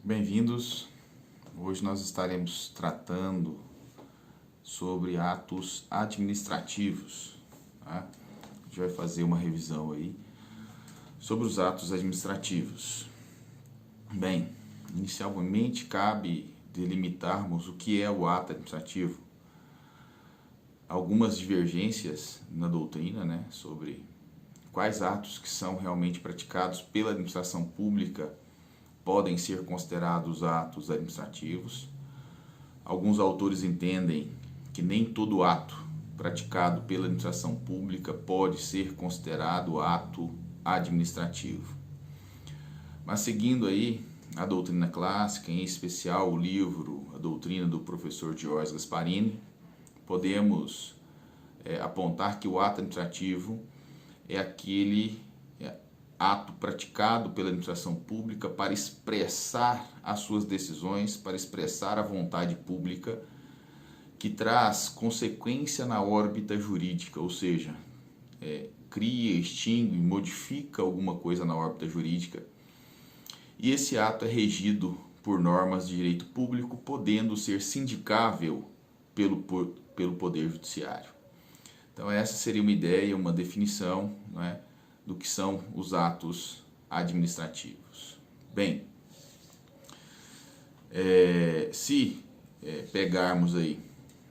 Bem-vindos. Hoje nós estaremos tratando sobre atos administrativos, tá? A gente vai fazer uma revisão aí sobre os atos administrativos. Bem, inicialmente cabe delimitarmos o que é o ato administrativo. Algumas divergências na doutrina, sobre quais atos que são realmente praticados pela administração pública podem ser considerados atos administrativos. Alguns autores entendem que nem todo ato praticado pela administração pública pode ser considerado ato administrativo. Mas seguindo aí a doutrina clássica, em especial o livro A Doutrina do professor George Gasparini, podemos apontar que o ato administrativo é aquele ato praticado pela administração pública para expressar as suas decisões, para expressar a vontade pública, que traz consequência na órbita jurídica, ou seja, cria, extingue, modifica alguma coisa na órbita jurídica. E esse ato é regido por normas de direito público, podendo ser sindicável pelo Poder Judiciário. Então essa seria uma ideia, uma definição, do que são os atos administrativos. Bem, se pegarmos aí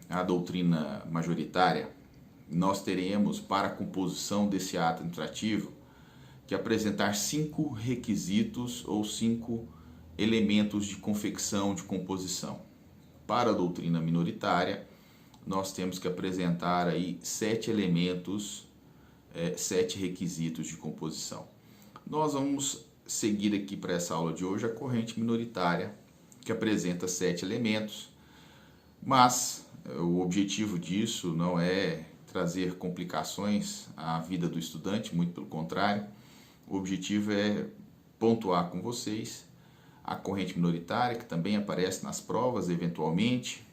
a doutrina majoritária, nós teremos para a composição desse ato administrativo que apresentar 5 requisitos ou 5 elementos de confecção, de composição. Para a doutrina minoritária, nós temos que apresentar aí 7 elementos, 7 requisitos de composição. Nós vamos seguir aqui para essa aula de hoje a corrente minoritária, que apresenta 7 elementos, mas o objetivo disso não é trazer complicações à vida do estudante, muito pelo contrário. O objetivo é pontuar com vocês a corrente minoritária, que também aparece nas provas eventualmente,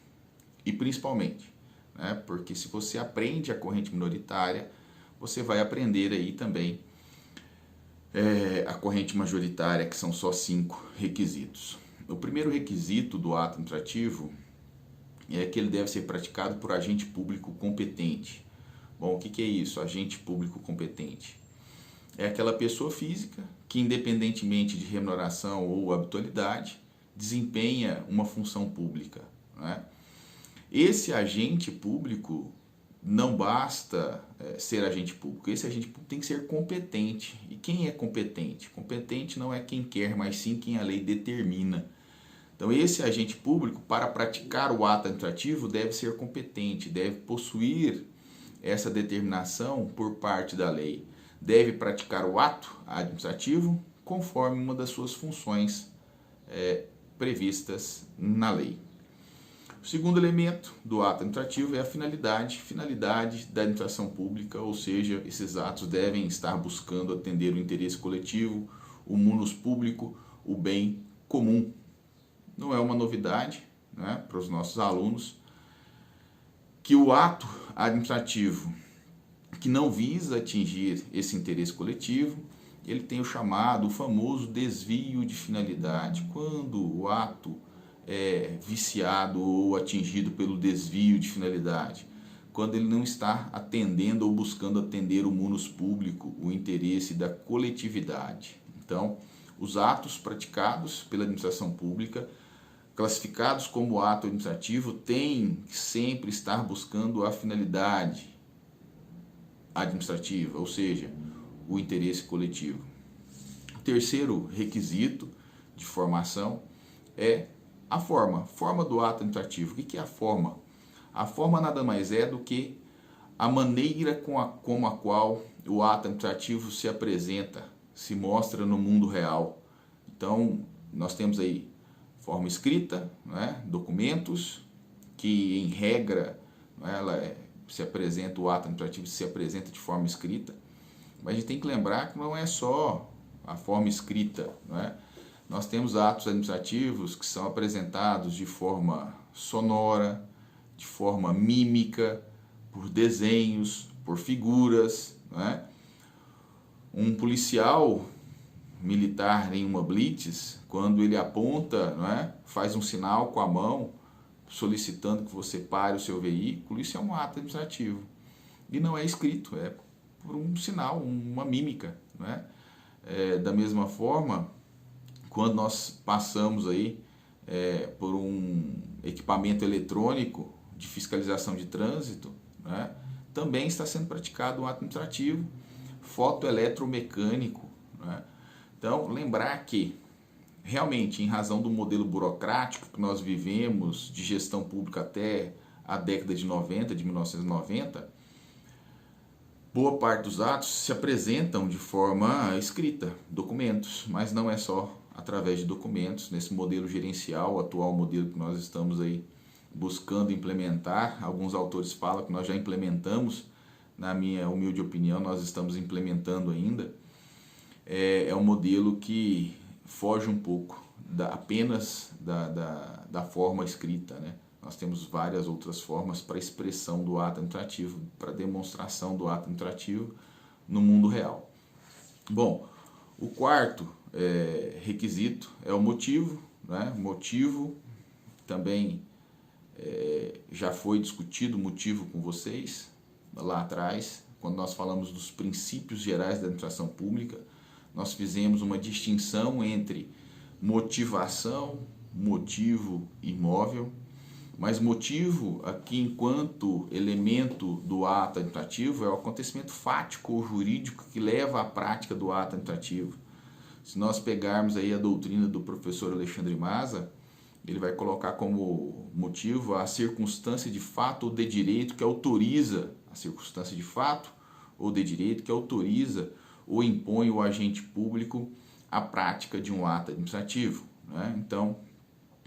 e principalmente, porque se você aprende a corrente minoritária, você vai aprender aí também a corrente majoritária, que são só 5 requisitos. O primeiro requisito do ato administrativo é que ele deve ser praticado por agente público competente. Bom, o que é isso, agente público competente? É aquela pessoa física que, independentemente de remuneração ou habitualidade, desempenha uma função pública. Esse agente público não basta ser agente público, esse agente público tem que ser competente. E quem é competente? Competente não é quem quer, mas sim quem a lei determina. Então esse agente público, para praticar o ato administrativo, deve ser competente, deve possuir essa determinação por parte da lei. Deve praticar o ato administrativo conforme uma das suas funções previstas na lei. O segundo elemento do ato administrativo é a finalidade da administração pública, ou seja, esses atos devem estar buscando atender o interesse coletivo, o munus público, o bem comum. Não é uma novidade, para os nossos alunos que o ato administrativo que não visa atingir esse interesse coletivo, ele tem o famoso desvio de finalidade. Quando o ato é viciado ou atingido pelo desvio de finalidade, quando ele não está atendendo ou buscando atender o munus público, o interesse da coletividade. Então, os atos praticados pela administração pública, classificados como ato administrativo, têm que sempre estar buscando a finalidade administrativa, ou seja, o interesse coletivo. O terceiro requisito de formação é a forma do ato administrativo. O que é a forma? A forma nada mais é do que a maneira como a qual o ato administrativo se apresenta, se mostra no mundo real. Então, nós temos aí forma escrita, documentos, que em regra o ato administrativo se apresenta de forma escrita, mas a gente tem que lembrar que não é só a forma escrita, Nós temos atos administrativos que são apresentados de forma sonora, de forma mímica, por desenhos, por figuras. Um policial militar em uma blitz, quando ele aponta, não é? Faz um sinal com a mão, solicitando que você pare o seu veículo, isso é um ato administrativo. E não é escrito, é por um sinal, uma mímica, não é? Da mesma forma, quando nós passamos aí por um equipamento eletrônico de fiscalização de trânsito, né, também está sendo praticado um ato administrativo fotoeletromecânico, né? Então, lembrar que, realmente, em razão do modelo burocrático que nós vivemos de gestão pública até a década de 90, de 1990, boa parte dos atos se apresentam de forma escrita, documentos, mas não é só através de documentos. Nesse modelo gerencial, o atual modelo que nós estamos aí buscando implementar, alguns autores falam que nós já implementamos, na minha humilde opinião, nós estamos implementando ainda, é um modelo que foge um pouco apenas da forma escrita, né? Nós temos várias outras formas para expressão do ato administrativo, para demonstração do ato administrativo no mundo real. Bom, o quarto requisito é o motivo, né? Motivo também já foi discutido o motivo com vocês lá atrás, quando nós falamos dos princípios gerais da administração pública. Nós fizemos uma distinção entre motivação, motivo e móvel, mas motivo aqui enquanto elemento do ato administrativo é o acontecimento fático ou jurídico que leva à prática do ato administrativo. Se nós pegarmos aí a doutrina do professor Alexandre Maza, ele vai colocar como motivo a circunstância de fato ou de direito que autoriza, a circunstância de fato ou de direito que autoriza ou impõe o agente público a prática de um ato administrativo, né? Então,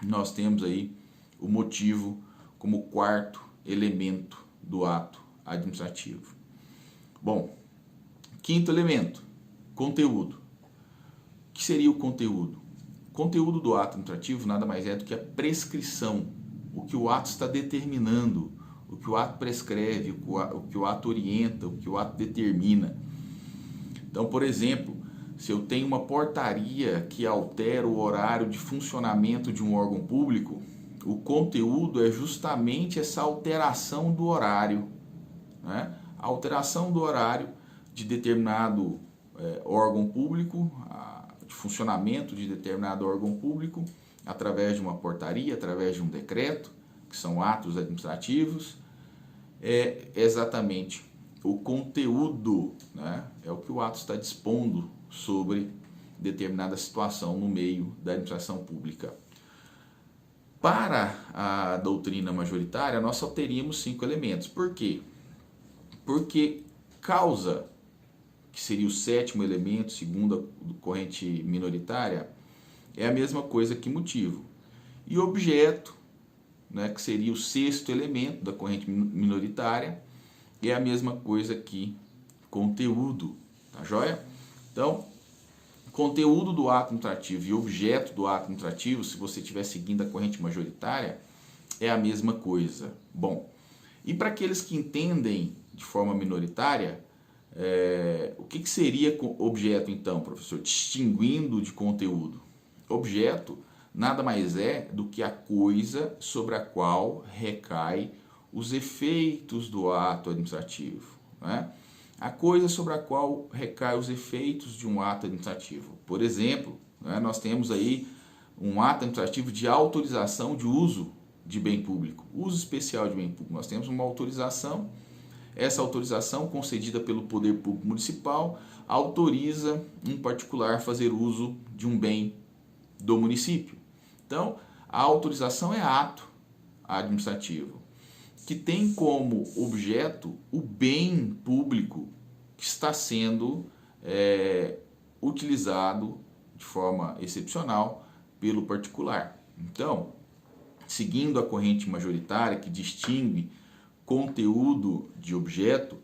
nós temos aí o motivo como quarto elemento do ato administrativo. Bom, quinto elemento, conteúdo. O que seria o conteúdo? O conteúdo do ato administrativo nada mais é do que a prescrição, o que o ato está determinando, o que o ato prescreve, o que o ato orienta, o que o ato determina. Então, por exemplo, se eu tenho uma portaria que altera o horário de funcionamento de um órgão público, o conteúdo é justamente essa alteração do horário, né? A alteração do horário de determinado órgão público, de funcionamento de determinado órgão público, através de uma portaria, através de um decreto, que são atos administrativos, é exatamente o conteúdo, né? É o que o ato está dispondo sobre determinada situação no meio da administração pública. Para a doutrina majoritária, nós só teríamos 5 elementos. Por quê? Porque causa, que seria o 7º elemento, segundo a corrente minoritária, é a mesma coisa que motivo. E objeto, né, que seria o 6º elemento da corrente minoritária, é a mesma coisa que conteúdo, tá joia? Então, conteúdo do ato administrativo e objeto do ato administrativo, se você estiver seguindo a corrente majoritária, é a mesma coisa. Bom, e para aqueles que entendem de forma minoritária, o que seria objeto então, professor? Distinguindo de conteúdo. Objeto nada mais é do que a coisa sobre a qual recai os efeitos do ato administrativo, né? A coisa sobre a qual recai os efeitos de um ato administrativo. Por exemplo, né, nós temos aí um ato administrativo de autorização de uso de bem público, uso especial de bem público. Nós temos uma autorização, essa autorização concedida pelo Poder Público Municipal autoriza um particular a fazer uso de um bem do município. Então, a autorização é ato administrativo, que tem como objeto o bem público que está sendo utilizado de forma excepcional pelo particular. Então, seguindo a corrente majoritária que distingue conteúdo de objeto,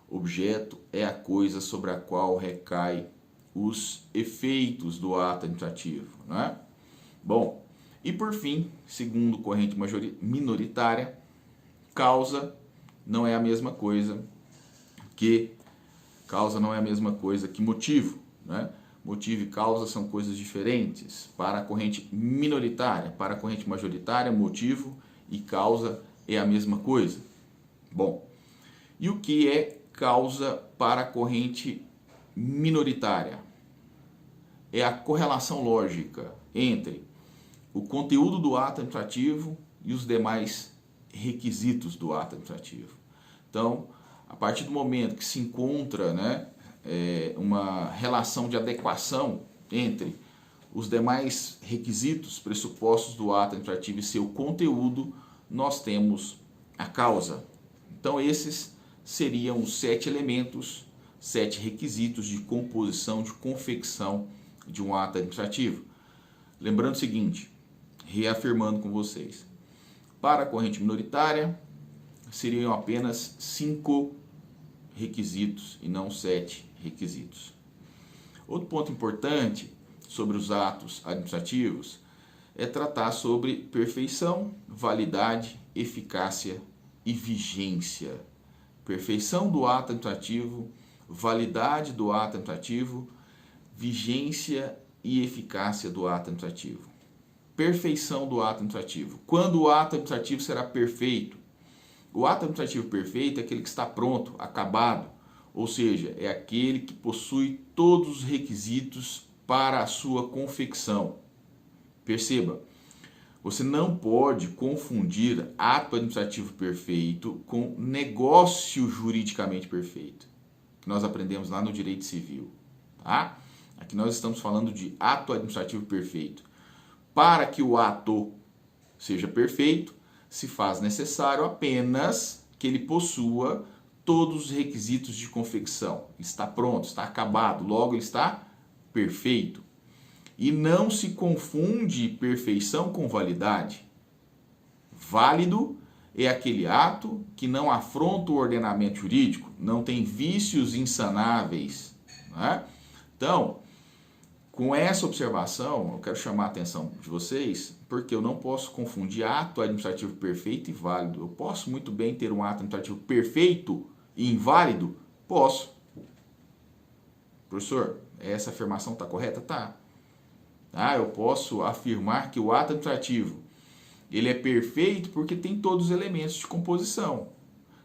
objeto é a coisa sobre a qual recai os efeitos do ato administrativo, né? Bom, e por fim, segundo corrente minoritária, causa não é a mesma coisa que motivo, né? motivo e causa são coisas diferentes. Para a corrente minoritária, para a corrente majoritária, motivo e causa é a mesma coisa. Bom, e o que é causa para a corrente minoritária? É a correlação lógica entre o conteúdo do ato administrativo e os demais requisitos do ato administrativo. Então, a partir do momento que se encontra, uma relação de adequação entre os demais requisitos, pressupostos do ato administrativo e seu conteúdo, nós temos a causa. Então, esses seriam os 7 elementos, 7 requisitos de composição, de confecção de um ato administrativo. Lembrando o seguinte, reafirmando com vocês, para a corrente minoritária, seriam apenas 5 requisitos e não 7 requisitos. Outro ponto importante sobre os atos administrativos é tratar sobre perfeição, validade, eficácia e vigência. Perfeição do ato administrativo, validade do ato administrativo, vigência e eficácia do ato administrativo. Perfeição do ato administrativo. Quando o ato administrativo será perfeito? O ato administrativo perfeito é aquele que está pronto, acabado, ou seja, é aquele que possui todos os requisitos para a sua confecção. Perceba, você não pode confundir ato administrativo perfeito com negócio juridicamente perfeito, que nós aprendemos lá no direito civil, tá? Aqui nós estamos falando de ato administrativo perfeito. Para que o ato seja perfeito, se faz necessário apenas que ele possua todos os requisitos de confecção. Está pronto, está acabado, logo ele está perfeito. E não se confunde perfeição com validade. Válido é aquele ato que não afronta o ordenamento jurídico, não tem vícios insanáveis, né? Então, com essa observação, eu quero chamar a atenção de vocês, porque eu não posso confundir ato administrativo perfeito e válido. Eu posso muito bem ter um ato administrativo perfeito e inválido? Posso. Professor, essa afirmação está correta? Tá. Eu posso afirmar que o ato administrativo ele é perfeito porque tem todos os elementos de composição.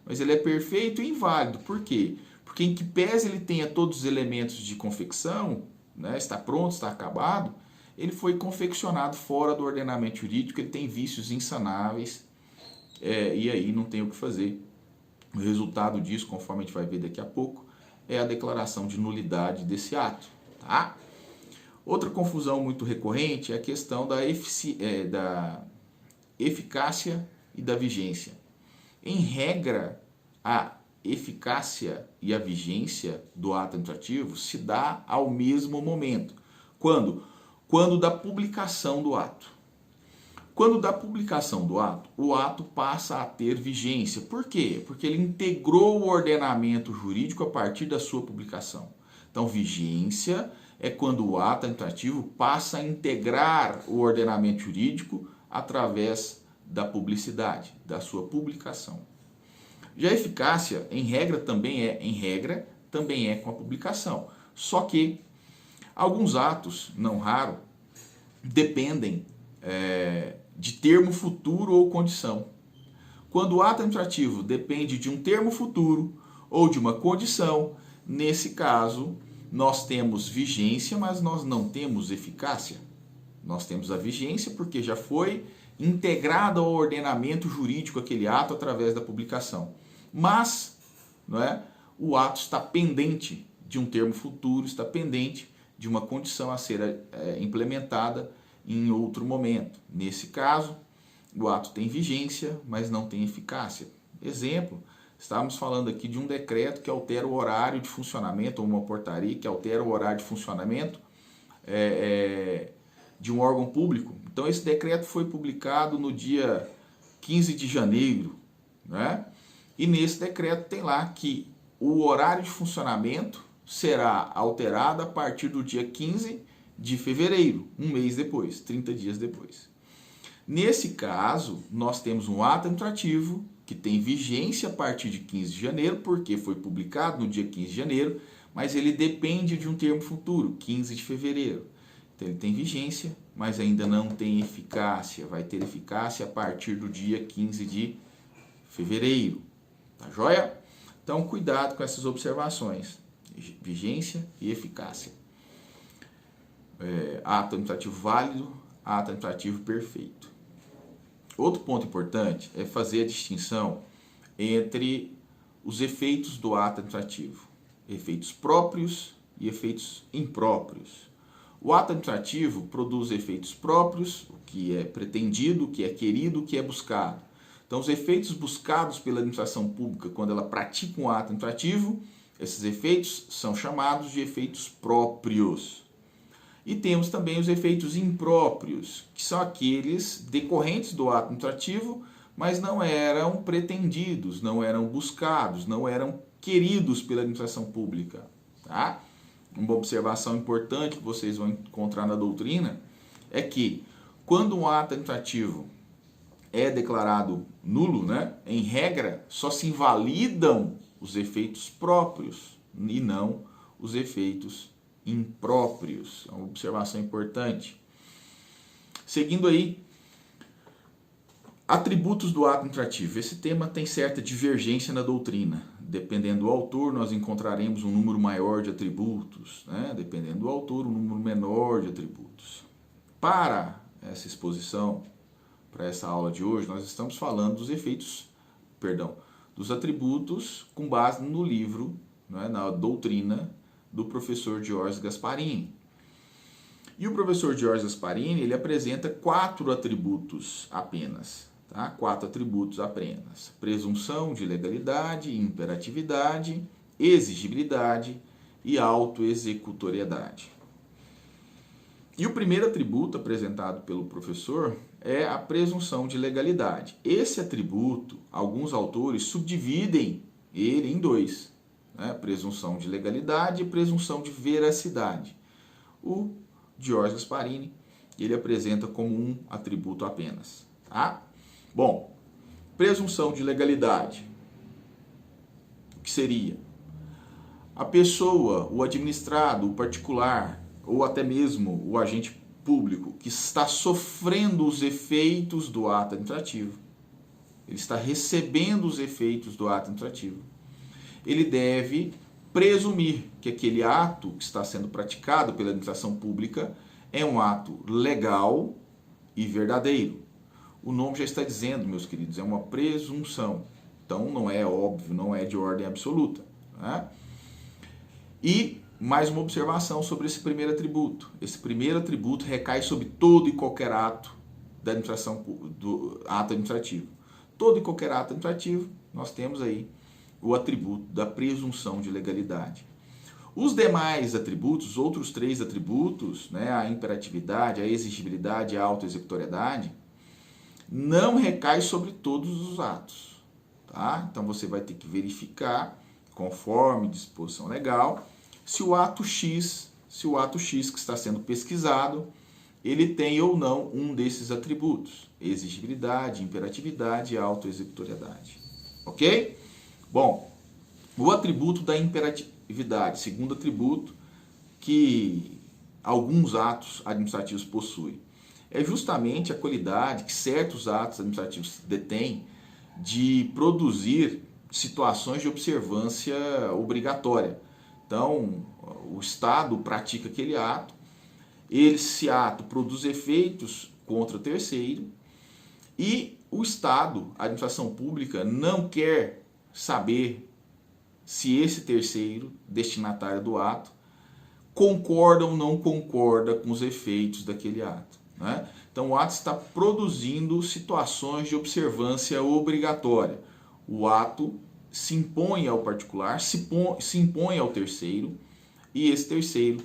Mas ele é perfeito e inválido. Por quê? Porque em que pese ele tenha todos os elementos de confecção, está pronto, está acabado, ele foi confeccionado fora do ordenamento jurídico, ele tem vícios insanáveis, e aí não tem o que fazer. O resultado disso, conforme a gente vai ver daqui a pouco, é a declaração de nulidade desse ato. Tá? Outra confusão muito recorrente é a questão da eficácia e da vigência. Em regra, a eficácia e a vigência do ato administrativo se dá ao mesmo momento. Quando? Quando da publicação do ato. Quando da publicação do ato, o ato passa a ter vigência. Por quê? Porque ele integrou o ordenamento jurídico a partir da sua publicação. Então, vigência é quando o ato administrativo passa a integrar o ordenamento jurídico através da publicidade, da sua publicação. Já a eficácia, em regra, também é com a publicação. Só que alguns atos, não raro, dependem de termo futuro ou condição. Quando o ato administrativo depende de um termo futuro ou de uma condição, nesse caso, nós temos vigência, mas nós não temos eficácia. Nós temos a vigência porque já foi integrado ao ordenamento jurídico aquele ato através da publicação. Mas o ato está pendente de um termo futuro, está pendente de uma condição a ser implementada em outro momento. Nesse caso, o ato tem vigência, mas não tem eficácia. Exemplo, estávamos falando aqui de um decreto que altera o horário de funcionamento, ou uma portaria que altera o horário de funcionamento de um órgão público. Então, esse decreto foi publicado no dia 15 de janeiro, E nesse decreto tem lá que o horário de funcionamento será alterado a partir do dia 15 de fevereiro, um mês depois, 30 dias depois. Nesse caso, nós temos um ato administrativo que tem vigência a partir de 15 de janeiro, porque foi publicado no dia 15 de janeiro, mas ele depende de um termo futuro, 15 de fevereiro. Então ele tem vigência, mas ainda não tem eficácia. Vai ter eficácia a partir do dia 15 de fevereiro. Tá joia? Então cuidado com essas observações. Vigência e eficácia. Ato administrativo válido, ato administrativo perfeito. Outro ponto importante é fazer a distinção entre os efeitos do ato administrativo. Efeitos próprios e efeitos impróprios. O ato administrativo produz efeitos próprios, o que é pretendido, o que é querido, o que é buscado. Então, os efeitos buscados pela administração pública quando ela pratica um ato administrativo, esses efeitos são chamados de efeitos próprios. E temos também os efeitos impróprios, que são aqueles decorrentes do ato administrativo, mas não eram pretendidos, não eram buscados, não eram queridos pela administração pública. Tá? Uma observação importante que vocês vão encontrar na doutrina é que quando um ato administrativo é declarado nulo, né, em regra, só se invalidam os efeitos próprios e não os efeitos impróprios. É uma observação importante. Seguindo aí, atributos do ato administrativo. Esse tema tem certa divergência na doutrina. Dependendo do autor, nós encontraremos um número maior de atributos, né? Dependendo do autor, um número menor de atributos. Para essa exposição, para essa aula de hoje, nós estamos falando dos atributos com base no livro, né, na doutrina do professor George Gasparini. E o professor George Gasparini, ele apresenta 4 atributos apenas, tá? 4 atributos apenas: presunção de legalidade, imperatividade, exigibilidade e autoexecutoriedade. E o primeiro atributo apresentado pelo professor é a presunção de legalidade. Esse atributo, alguns autores subdividem ele em 2, né? Presunção de legalidade e presunção de veracidade. O George Gasparini, ele apresenta como um atributo apenas. Tá? Bom, presunção de legalidade. O que seria? A pessoa, o administrado, o particular, ou até mesmo o agente público que está sofrendo os efeitos do ato administrativo, ele está recebendo os efeitos do ato administrativo, ele deve presumir que aquele ato que está sendo praticado pela administração pública é um ato legal e verdadeiro. O nome já está dizendo, meus queridos, é uma presunção. Então não é óbvio, não é de ordem absoluta, né? E mais uma observação sobre esse primeiro atributo. Esse primeiro atributo recai sobre todo e qualquer ato da administração, do ato administrativo. Todo e qualquer ato administrativo, nós temos aí o atributo da presunção de legalidade. Os demais atributos, os outros 3 atributos, né, a imperatividade, a exigibilidade e a autoexecutoriedade, não recai sobre todos os atos. Tá? Então você vai ter que verificar, conforme disposição legal, se o ato X que está sendo pesquisado, ele tem ou não um desses atributos: exigibilidade, imperatividade e autoexecutoriedade. Ok? Bom, o atributo da imperatividade, segundo atributo que alguns atos administrativos possuem, é justamente a qualidade que certos atos administrativos detêm de produzir situações de observância obrigatória. Então, o Estado pratica aquele ato, esse ato produz efeitos contra o terceiro e o Estado, a administração pública, não quer saber se esse terceiro, destinatário do ato, concorda ou não concorda com os efeitos daquele ato, né? Então, o ato está produzindo situações de observância obrigatória. O ato se impõe ao particular, se impõe ao terceiro, e esse terceiro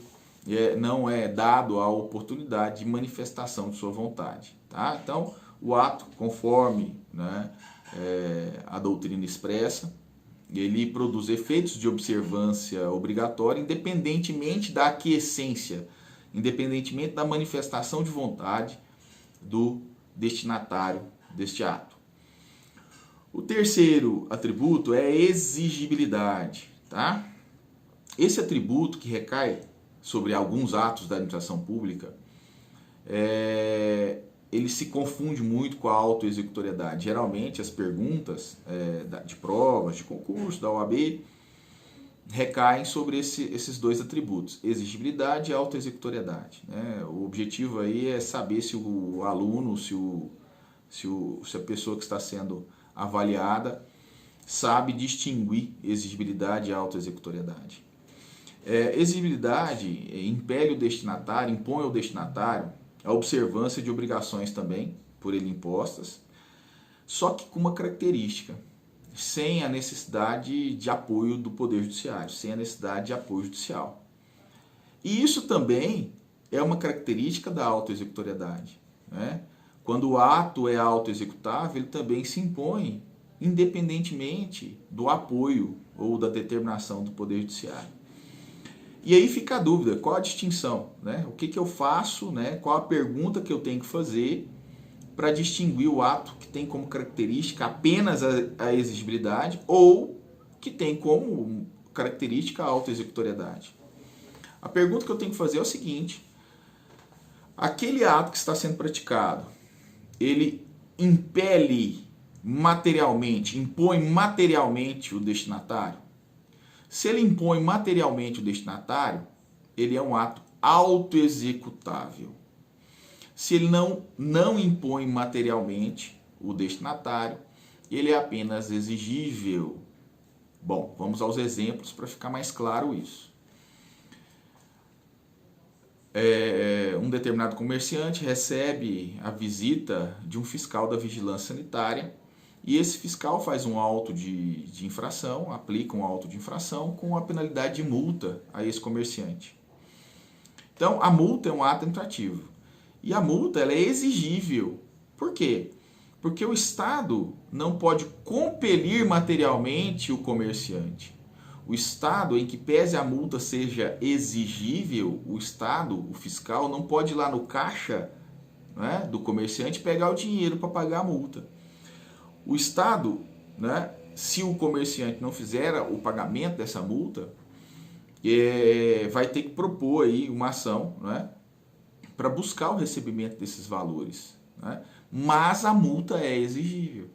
não é dado a oportunidade de manifestação de sua vontade. Tá? Então, o ato, conforme, né, a doutrina expressa, ele produz efeitos de observância obrigatória, independentemente da aquiescência, independentemente da manifestação de vontade do destinatário deste ato. O terceiro atributo é a exigibilidade, tá? Esse atributo que recai sobre alguns atos da administração pública, ele se confunde muito com a autoexecutoriedade. Geralmente as perguntas de provas, de concurso, da OAB, recaem sobre esses dois atributos, exigibilidade e autoexecutoriedade, né? O objetivo aí é saber se o aluno, se a pessoa que está sendo avaliada sabe distinguir exigibilidade e autoexecutoriedade. Exigibilidade impele o destinatário, impõe ao destinatário a observância de obrigações também, por ele impostas, só que com uma característica, sem a necessidade de apoio do Poder Judiciário, sem a necessidade de apoio judicial. E isso também é uma característica da autoexecutoriedade, né? Quando o ato é autoexecutável, ele também se impõe independentemente do apoio ou da determinação do Poder Judiciário. E aí fica a dúvida, qual a distinção, né? O que eu faço, né? Qual a pergunta que eu tenho que fazer para distinguir o ato que tem como característica apenas a exigibilidade ou que tem como característica a autoexecutoriedade. A pergunta que eu tenho que fazer é o seguinte: aquele ato que está sendo praticado, ele impele materialmente, impõe materialmente o destinatário? Se ele impõe materialmente o destinatário, ele é um ato autoexecutável. Se ele não impõe materialmente o destinatário, ele é apenas exigível. Bom, vamos aos exemplos para ficar mais claro isso. Um determinado comerciante recebe a visita de um fiscal da vigilância sanitária e esse fiscal faz um auto de infração, aplica um auto de infração com a penalidade de multa a esse comerciante. Então, a multa é um ato administrativo. E a multa ela é exigível. Por quê? Porque o Estado não pode compelir materialmente o comerciante. O Estado, em que pese a multa seja exigível, o Estado, o fiscal, não pode ir lá no caixa, né, do comerciante e pegar o dinheiro para pagar a multa. O Estado, né, se o comerciante não fizer o pagamento dessa multa, vai ter que propor aí uma ação, né, para buscar o recebimento desses valores, né? Mas a multa é exigível.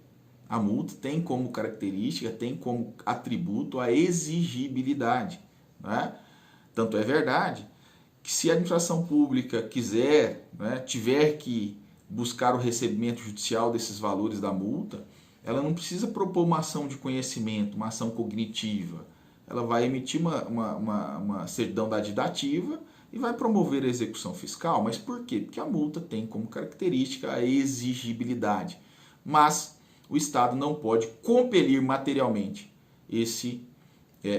A multa tem como característica, tem como atributo a exigibilidade, né? Tanto é verdade que se a administração pública quiser, né, tiver que buscar o recebimento judicial desses valores da multa, ela não precisa propor uma ação de conhecimento, uma ação cognitiva. Ela vai emitir uma certidão dativa e vai promover a execução fiscal. Mas por quê? Porque a multa tem como característica a exigibilidade. Mas o Estado não pode compelir materialmente esse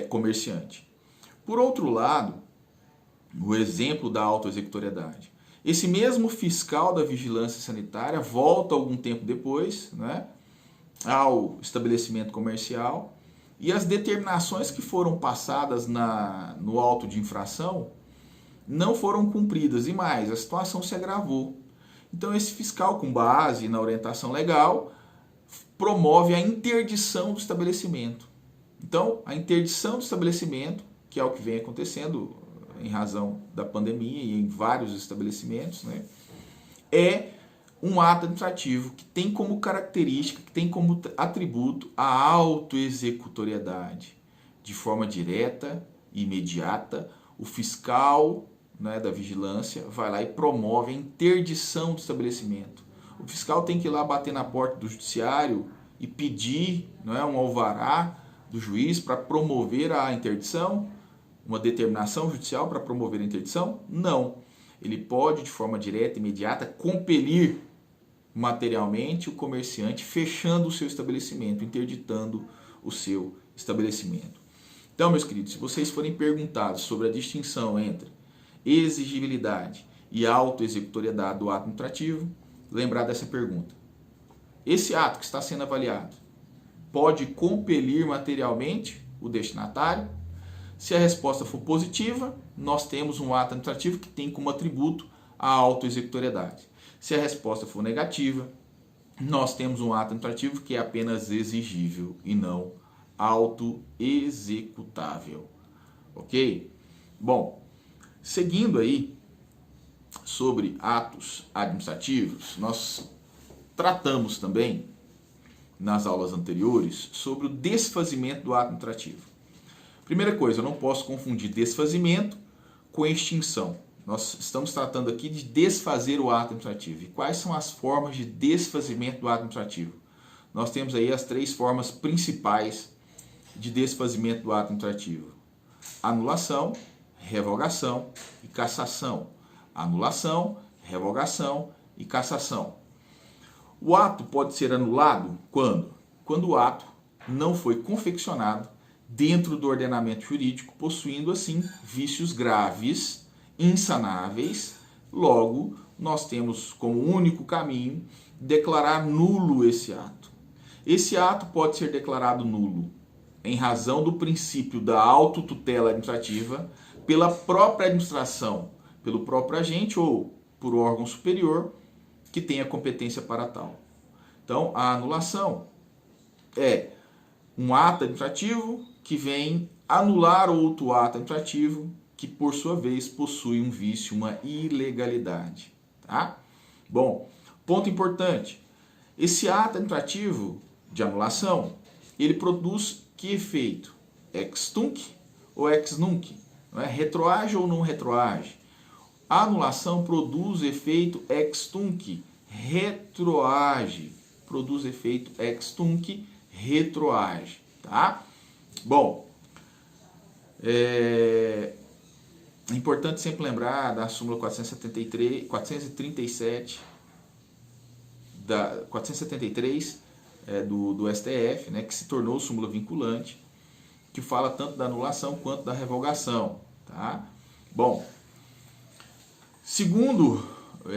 comerciante. Por outro lado, o exemplo da autoexecutoriedade. Esse mesmo fiscal da vigilância sanitária volta algum tempo depois, né, ao estabelecimento comercial e as determinações que foram passadas no auto de infração não foram cumpridas e mais, a situação se agravou. Então esse fiscal, com base na orientação legal, promove a interdição do estabelecimento. Então, a interdição do estabelecimento, que é o que vem acontecendo em razão da pandemia e em vários estabelecimentos, né, é um ato administrativo que tem como característica, que tem como atributo a autoexecutoriedade. De forma direta e imediata, o fiscal, né, da vigilância vai lá e promove a interdição do estabelecimento. O fiscal tem que ir lá bater na porta do judiciário e pedir, não é, um alvará do juiz para promover a interdição, uma determinação judicial para promover a interdição? Não. Ele pode, de forma direta e imediata, compelir materialmente o comerciante fechando o seu estabelecimento, interditando o seu estabelecimento. Então, meus queridos, se vocês forem perguntados sobre a distinção entre exigibilidade e autoexecutoriedade do ato administrativo, lembrar dessa pergunta. Esse ato que está sendo avaliado pode compelir materialmente o destinatário? Se a resposta for positiva, nós temos um ato administrativo que tem como atributo a autoexecutoriedade. Se a resposta for negativa, nós temos um ato administrativo que é apenas exigível e não autoexecutável. ok? Bom, seguindo aí sobre atos administrativos, nós tratamos também nas aulas anteriores sobre o desfazimento do ato administrativo. Primeira coisa, eu não posso confundir desfazimento com extinção. Nós estamos tratando aqui de desfazer o ato administrativo. E quais são as formas de desfazimento do ato administrativo? Nós temos aí as 3 formas principais de desfazimento do ato administrativo: anulação, revogação e cassação. Anulação, revogação e cassação. O ato pode ser anulado quando? Quando o ato não foi confeccionado dentro do ordenamento jurídico, possuindo assim vícios graves, insanáveis. Logo, nós temos como único caminho declarar nulo esse ato. Esse ato pode ser declarado nulo em razão do princípio da autotutela administrativa pela própria administração, pelo próprio agente ou por órgão superior que tenha competência para tal. Então, a anulação é um ato administrativo que vem anular outro ato administrativo que, por sua vez, possui um vício, uma ilegalidade. Tá? Bom, ponto importante. Esse ato administrativo de anulação, ele produz que efeito? Ex tunc ou ex nunc? Não é? Retroage ou não retroage? A anulação produz efeito ex tunc, retroage. Produz efeito ex tunc, retroage. Tá? Bom, é importante sempre lembrar da súmula 437 do STF, né, que se tornou súmula vinculante, que fala tanto da anulação quanto da revogação. Tá? Bom, segundo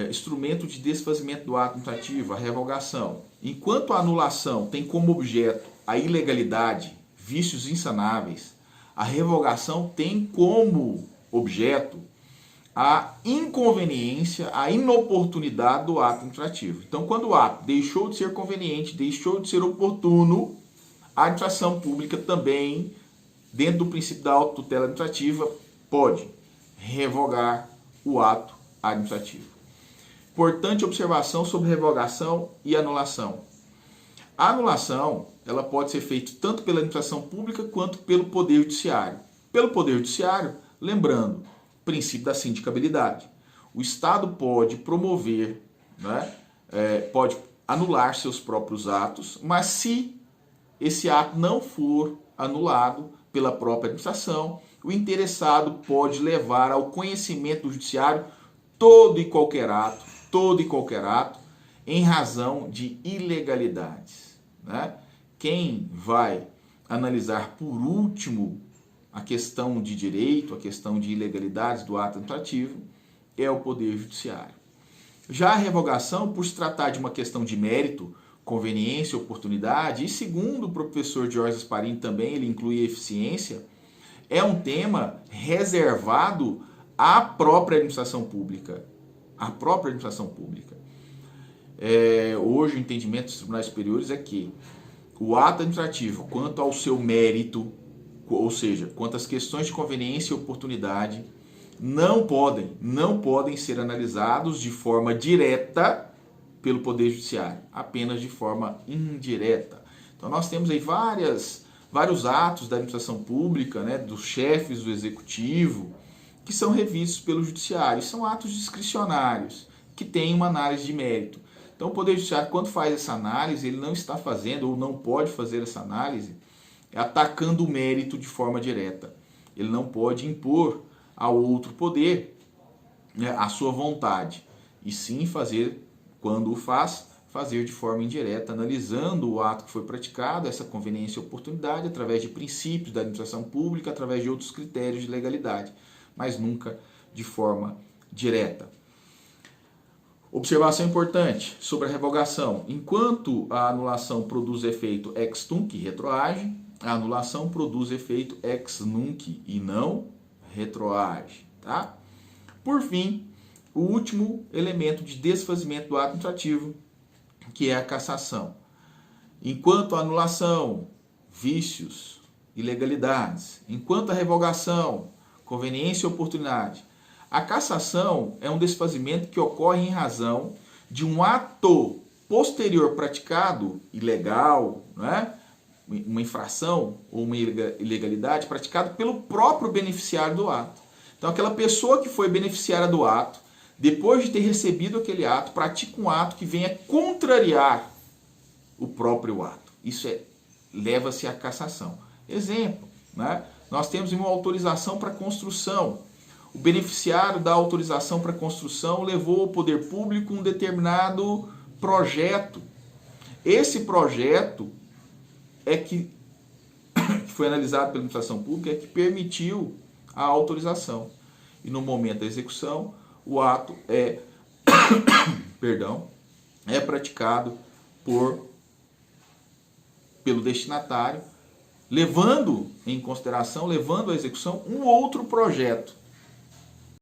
instrumento de desfazimento do ato administrativo, a revogação. Enquanto a anulação tem como objeto a ilegalidade, vícios insanáveis, a revogação tem como objeto a inconveniência, a inoportunidade do ato administrativo. Então, quando o ato deixou de ser conveniente, deixou de ser oportuno, a administração pública também, dentro do princípio da autotutela administrativa, pode revogar o ato administrativo. Importante observação sobre revogação e anulação. A anulação, ela pode ser feita tanto pela administração pública quanto pelo Poder Judiciário. Pelo Poder Judiciário, lembrando, princípio da sindicabilidade. O Estado pode promover, né, pode anular seus próprios atos, mas se esse ato não for anulado pela própria administração, o interessado pode levar ao conhecimento do judiciário todo e qualquer ato, em razão de ilegalidades. Né? Quem vai analisar por último a questão de direito, a questão de ilegalidades do ato administrativo, é o Poder Judiciário. Já a revogação, por se tratar de uma questão de mérito, conveniência, oportunidade, e segundo o professor Jorge Gasparini também, ele inclui a eficiência, é um tema reservado à própria administração pública. A própria administração pública. Hoje o entendimento dos tribunais superiores é que o ato administrativo, quanto ao seu mérito, ou seja, quanto às questões de conveniência e oportunidade, não podem ser analisados de forma direta pelo Poder Judiciário, apenas de forma indireta. Então nós temos aí vários atos da administração pública, né, dos chefes do executivo, que são revistos pelo Judiciário. São atos discricionários, que têm uma análise de mérito. Então o Poder Judiciário, quando faz essa análise, ele não está fazendo, ou não pode fazer essa análise, atacando o mérito de forma direta. Ele não pode impor ao outro poder, né, a sua vontade, e sim fazer, quando o faz, fazer de forma indireta, analisando o ato que foi praticado, essa conveniência e oportunidade, através de princípios da administração pública, através de outros critérios de legalidade, mas nunca de forma direta. Observação importante sobre a revogação. Enquanto a anulação produz efeito ex tunc, retroage, a anulação produz efeito ex nunc e não retroage. Tá? Por fim, o último elemento de desfazimento do ato administrativo, que é a cassação. Enquanto a anulação, vícios ilegalidades, enquanto a revogação, conveniência e oportunidade. A cassação é um desfazimento que ocorre em razão de um ato posterior praticado, ilegal, né? Uma infração ou uma ilegalidade praticada pelo próprio beneficiário do ato. Então, aquela pessoa que foi beneficiária do ato, depois de ter recebido aquele ato, pratica um ato que venha contrariar o próprio ato. Isso leva-se à cassação. Exemplo, né? Nós temos uma autorização para construção. O beneficiário da autorização para construção levou ao poder público um determinado projeto. Esse projeto é que foi analisado pela administração pública, é que permitiu a autorização. E no momento da execução, o ato é praticado pelo destinatário, levando em consideração, levando à execução um outro projeto.